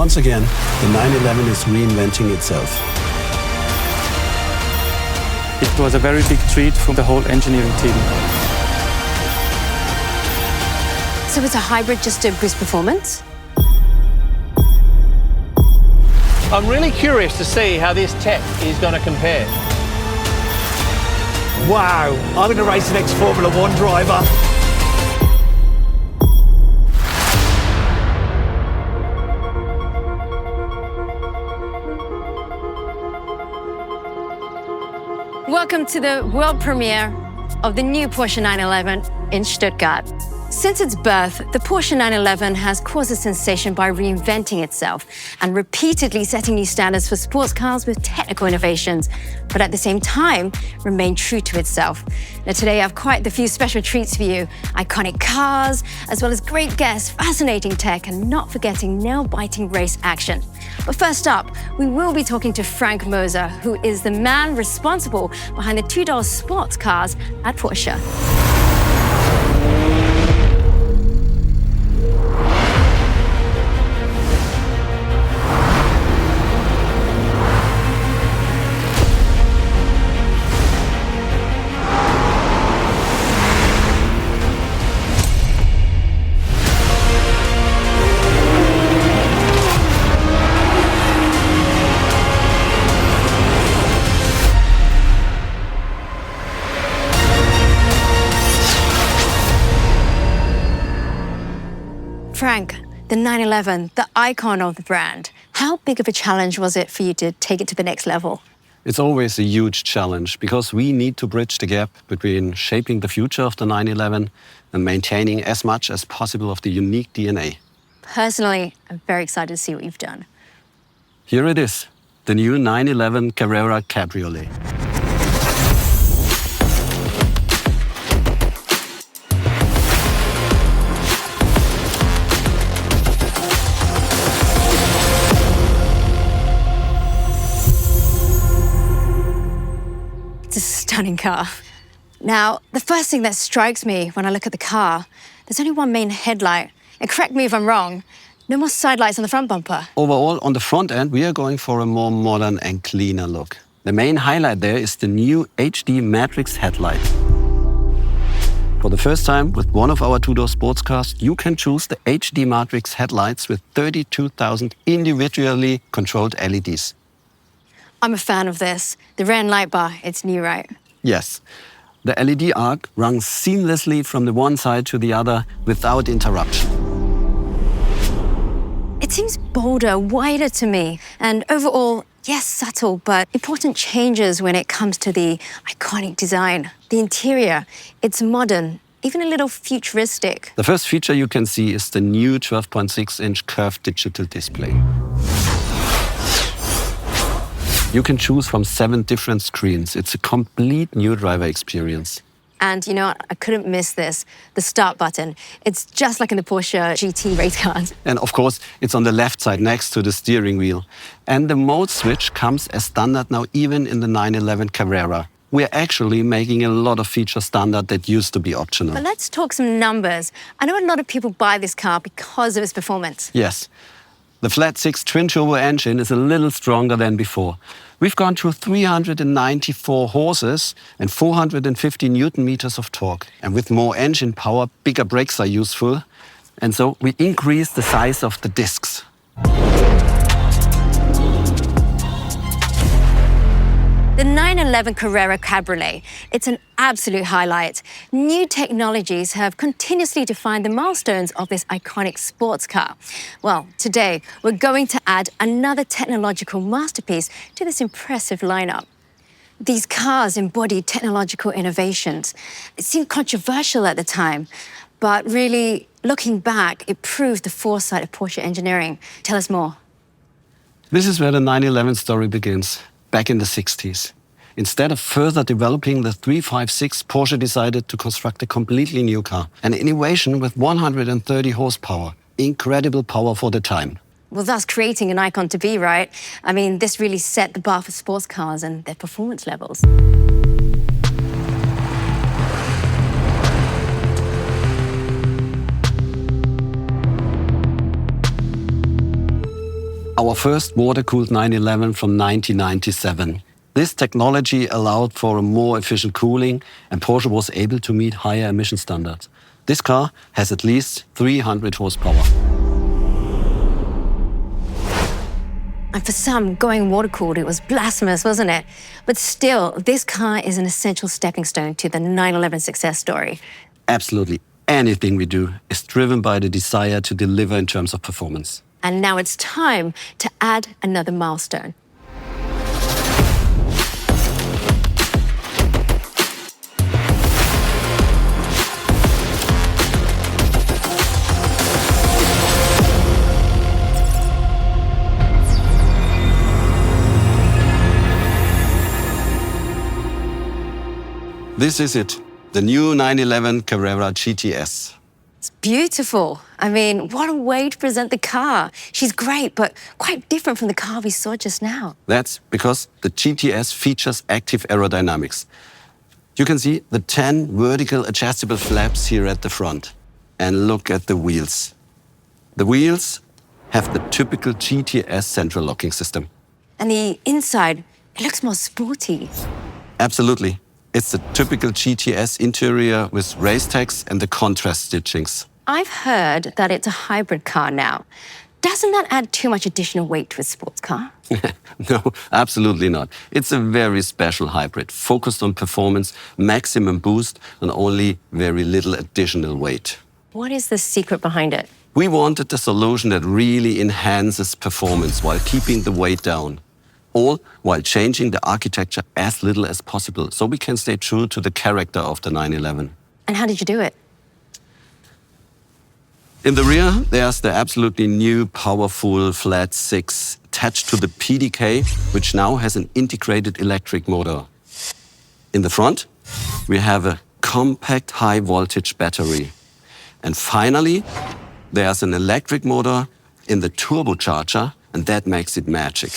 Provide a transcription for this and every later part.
Once again, the 911 is reinventing itself. It was a very big treat for the whole engineering team. So is a hybrid just to boost performance? I'm really curious to see how this tech is going to compare. Wow, I'm going to race the next Formula One driver. Welcome to the world premiere of the new Porsche 911 in Stuttgart. Since its birth, the Porsche 911 has caused a sensation by reinventing itself and repeatedly setting new standards for sports cars with technical innovations, but at the same time, remain true to itself. Now today I have quite the few special treats for you. Iconic cars, as well as great guests, fascinating tech, and not forgetting nail-biting race action. But first up, we will be talking to Frank Moser, who is the man responsible behind the two-door sports cars at Porsche. Frank, the 911, the icon of the brand. How big of a challenge was it for you to take it to the next level? It's always a huge challenge because we need to bridge the gap between shaping the future of the 911 and maintaining as much as possible of the unique DNA. Personally, I'm very excited to see what you've done. Here it is, the new 911 Carrera Cabriolet. It's a stunning car. Now, the first thing that strikes me when I look at the car, there's only one main headlight. And correct me if I'm wrong, no more side lights on the front bumper. Overall, on the front end, we are going for a more modern and cleaner look. The main highlight there is the new HD Matrix headlight. For the first time with one of our two-door sports cars, you can choose the HD Matrix headlights with 32,000 individually controlled LEDs. I'm a fan of this. The rear end light bar, it's new, right? Yes. The LED arc runs seamlessly from the one side to the other without interruption. It seems bolder, wider to me, and overall, yes, subtle, but important changes when it comes to the iconic design. The interior, it's modern, even a little futuristic. The first feature you can see is the new 12.6-inch curved digital display. You can choose from 7 different screens. It's a complete new driver experience. And you know what? I couldn't miss this, the start button. It's just like in the Porsche GT race cars. And of course, it's on the left side next to the steering wheel. And the mode switch comes as standard now even in the 911 Carrera. We're actually making a lot of features standard that used to be optional. But let's talk some numbers. I know a lot of people buy this car because of its performance. Yes. The flat-6 twin-turbo engine is a little stronger than before. We've gone through 394 horses and 450 Newton meters of torque. And with more engine power, bigger brakes are useful. And so we increase the size of the discs. The 911 Carrera Cabriolet, it's an absolute highlight. New technologies have continuously defined the milestones of this iconic sports car. Well, today, we're going to add another technological masterpiece to this impressive lineup. These cars embody technological innovations. It seemed controversial at the time, but really, looking back, it proved the foresight of Porsche engineering. Tell us more. This is where the 911 story begins. Back in the 60s. Instead of further developing the 356, Porsche decided to construct a completely new car. An innovation with 130 horsepower. Incredible power for the time. Well, that's creating an icon to be, right? I mean, this really set the bar for sports cars and their performance levels. our first water-cooled 911 from 1997. This technology allowed for a more efficient cooling, and Porsche was able to meet higher emission standards. This car has at least 300 horsepower. And for some, going water-cooled, it was blasphemous, wasn't it? But still, this car is an essential stepping stone to the 911 success story. Absolutely anything we do is driven by the desire to deliver in terms of performance. And now it's time to add another milestone. This is it, the new 911 Carrera GTS. It's beautiful. I mean, what a way to present the car. She's great, but quite different from the car we saw just now. That's because the GTS features active aerodynamics. You can see the 10 vertical adjustable flaps here at the front. And look at the wheels. The wheels have the typical GTS central locking system. And the inside, it looks more sporty. Absolutely. It's the typical GTS interior with race tags and the contrast stitchings. I've heard that it's a hybrid car now. Doesn't that add too much additional weight to a sports car? No, absolutely not. It's a very special hybrid, focused on performance, maximum boost, and only very little additional weight. What is the secret behind it? We wanted a solution that really enhances performance while keeping the weight down. All while changing the architecture as little as possible, so we can stay true to the character of the 911. And how did you do it? In the rear, there's the absolutely new powerful flat six attached to the PDK, which now has an integrated electric motor. In the front, we have a compact high-voltage battery. And finally, there's an electric motor in the turbocharger, and that makes it magic.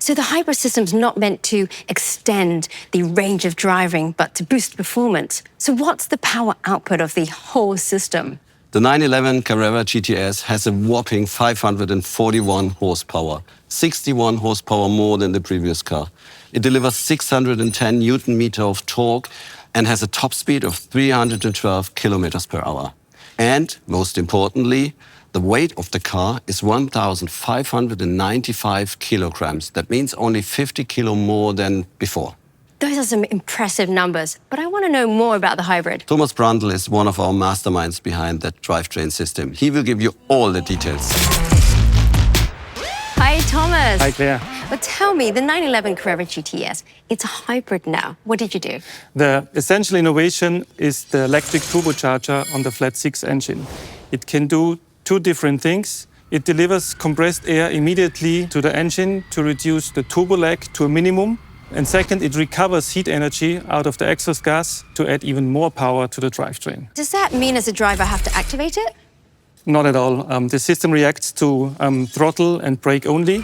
So the hybrid system's not meant to extend the range of driving, but to boost performance. So what's the power output of the whole system? The 911 Carrera GTS has a whopping 541 horsepower, 61 horsepower more than the previous car. It delivers 610 Newton-meter of torque and has a top speed of 312 kilometers per hour. And most importantly, the weight of the car is 1,595 kilograms. That means only 50 kilo more than before. Those are some impressive numbers, but I want to know more about the hybrid. Thomas Brandl is one of our masterminds behind that drivetrain system. He will give you all the details. Hi, Thomas. Hi, Claire. But tell me, the 911 Carrera GTS, it's a hybrid now. What did you do? The essential innovation is the electric turbocharger on the flat six engine. It can do two different things. It delivers compressed air immediately to the engine to reduce the turbo lag to a minimum. And second, it recovers heat energy out of the exhaust gas to add even more power to the drivetrain. Does that mean as a driver I have to activate it? Not at all. The system reacts to throttle and brake only.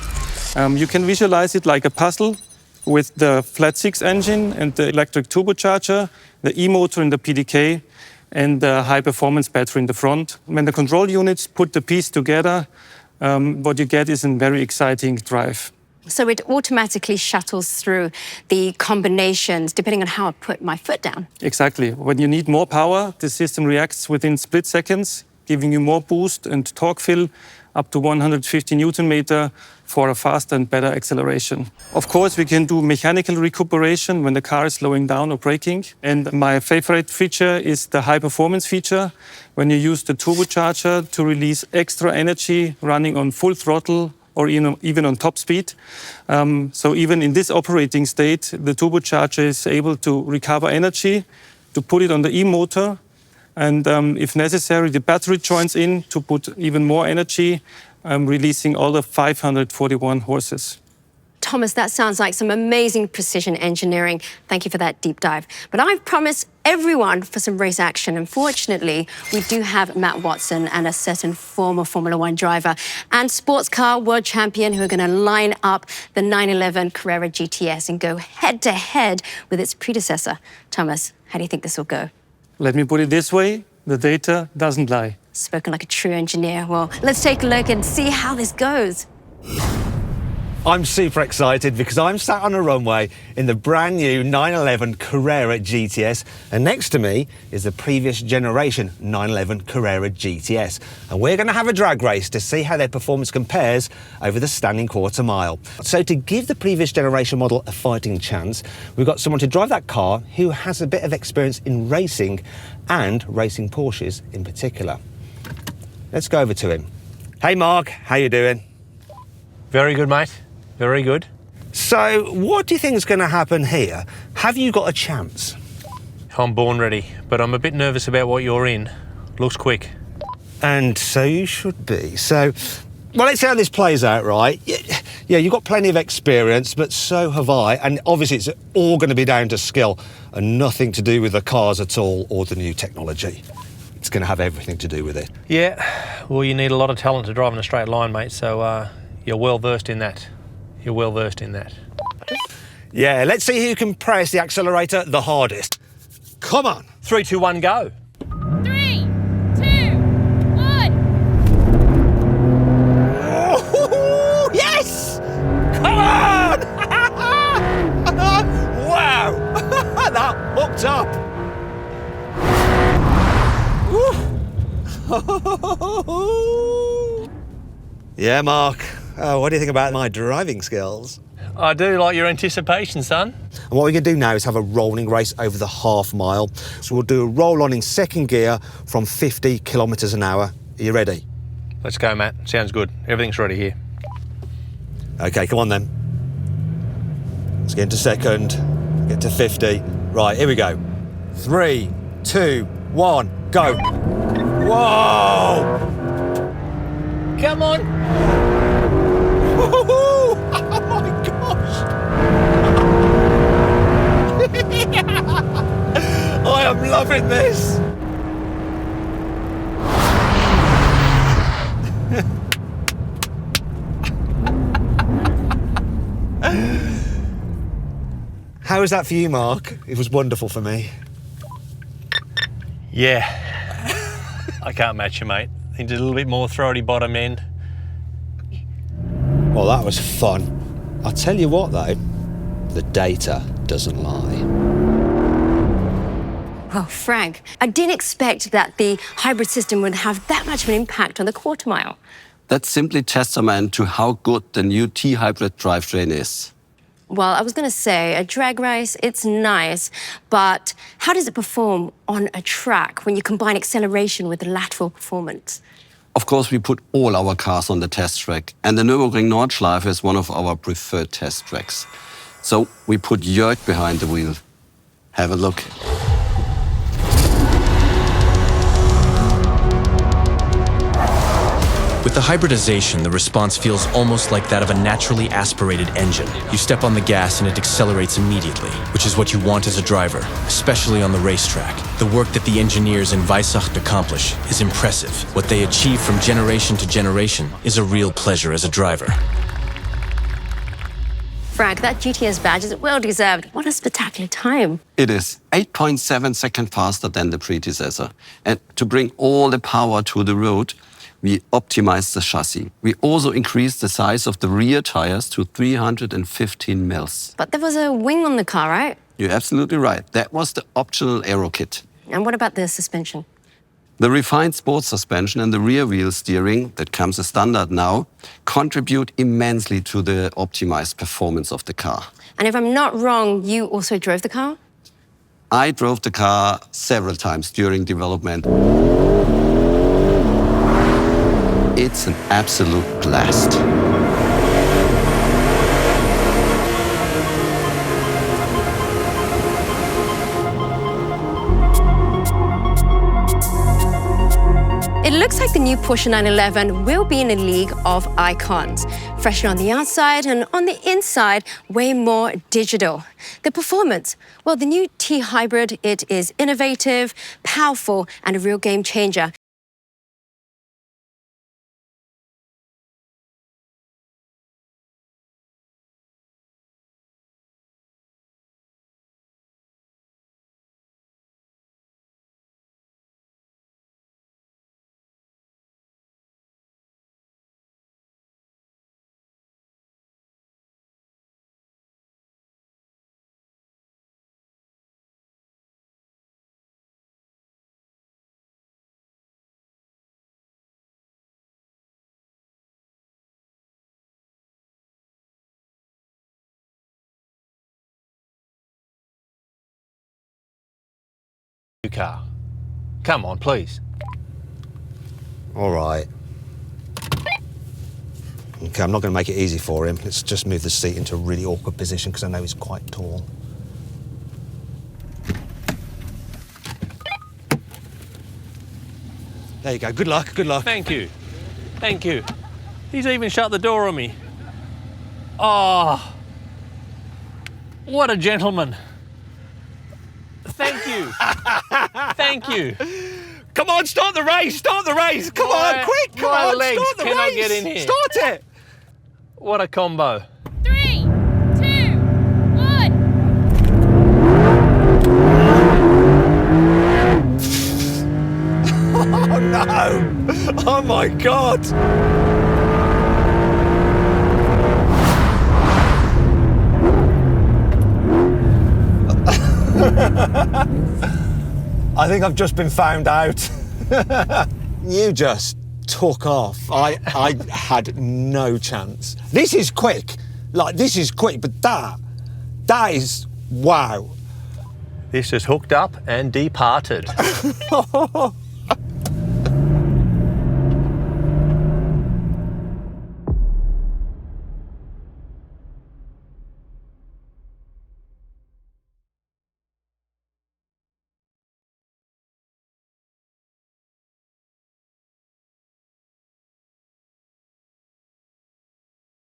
You can visualize it like a puzzle with the flat six engine and the electric turbocharger, the e-motor in the PDK, and the high-performance battery in the front. When the control units put the piece together, what you get is a very exciting drive. So it automatically shuttles through the combinations depending on how I put my foot down. Exactly. When you need more power, the system reacts within split seconds, giving you more boost and torque fill up to 150 Newton meter for a faster and better acceleration. Of course, we can do mechanical recuperation when the car is slowing down or braking. And my favorite feature is the high performance feature, when you use the turbocharger to release extra energy running on full throttle or even on top speed. So even in this operating state, the turbocharger is able to recover energy, to put it on the e-motor, and if necessary, the battery joins in to put even more energy, releasing all the 541 horses. Thomas, that sounds like some amazing precision engineering. Thank you for that deep dive. But I've promised everyone for some race action. Unfortunately, we do have Matt Watson and a certain former Formula One driver and sports car world champion who are going to line up the 911 Carrera GTS and go head-to-head with its predecessor. Thomas, how do you think this will go? Let me put it this way, the data doesn't lie. Spoken like a true engineer. Well, let's take a look and see how this goes. I'm super excited because I'm sat on a runway in the brand new 911 Carrera GTS, and next to me is the previous generation 911 Carrera GTS. And we're going to have a drag race to see how their performance compares over the standing quarter mile. So to give the previous generation model a fighting chance, we've got someone to drive that car who has a bit of experience in racing and racing Porsches in particular. Let's go over to him. Hey Mark, how you doing? Very good, mate. Very good. So, what do you think is going to happen here? Have you got a chance? I'm born ready, but I'm a bit nervous about what you're in. Looks quick. And so you should be. So, well, let's see how this plays out, right? Yeah, you've got plenty of experience, but so have I. And obviously, it's all going to be down to skill and nothing to do with the cars at all or the new technology. It's going to have everything to do with it. Yeah, well, you need a lot of talent to drive in a straight line, mate, so you're well versed in that. You're well versed in that. Yeah, let's see who can press the accelerator the hardest. Come on. 3, 2, 1, go. 3, 2, 1. Oh, yes! Come on! Wow! That hooked up. Yeah, Mark. What do you think about my driving skills? I do like your anticipation, son. And what we're going to do now is have a rolling race over the half mile. So we'll do a roll on in second gear from 50 kilometres an hour. Are you ready? Let's go, Matt. Sounds good. Everything's ready here. OK, come on then. Let's get into second, get to 50. Right, here we go. 3, 2, 1, go. Whoa! Come on. Oh my gosh! I am loving this! How was that for you, Mark? It was wonderful for me. Yeah. I can't match you, mate. Need a little bit more throaty bottom end. Well, that was fun. I'll tell you what, though, the data doesn't lie. Well, Frank, I didn't expect that the hybrid system would have that much of an impact on the quarter mile. That's simply testament to how good the new T-Hybrid drivetrain is. Well, I was going to say, a drag race, it's nice, but how does it perform on a track when you combine acceleration with lateral performance? Of course, we put all our cars on the test track, and the Nürburgring Nordschleife is one of our preferred test tracks. So we put Jörg behind the wheel. Have a look. With the hybridization, the response feels almost like that of a naturally aspirated engine. You step on the gas and it accelerates immediately, which is what you want as a driver, especially on the racetrack. The work that the engineers in 𝗙𝗻𝗋𝗋 accomplish is impressive. What they achieve from generation to generation is a real pleasure as a driver. Frank, that GTS badge is well deserved. What a spectacular time. It is 8.7 seconds faster than the predecessor. And to bring all the power to the road, we optimized the chassis. We also increased the size of the rear tires to 315 mils. But there was a wing on the car, right? You're absolutely right. That was the optional aero kit. And what about the suspension? The refined sports suspension and the rear wheel steering that comes as standard now contribute immensely to the optimized performance of the car. And if I'm not wrong, you also drove the car? I drove the car several times during development. It's an absolute blast. It looks like the new Porsche 911 will be in a league of icons. Fresher on the outside and on the inside, way more digital. The performance, well, the new T-Hybrid, it is innovative, powerful, and a real game changer. car. Come on, please. All right. Okay, I'm not going to make it easy for him. Let's just move the seat into a really awkward position because I know he's quite tall. There you go. Good luck, good luck. Thank you. Thank you. He's even shut the door on me. Oh, what a gentleman. Thank you. Thank you. Come on, start the race, start the race. Come on, quick, come my on, legs start the cannot race. get in here. Start it. What a combo. 3, 2, 1. Oh no! Oh my God! I think I've just been found out. You just took off. I had no chance. This is quick. Like, this is quick, but that is, wow. This is hooked up and departed.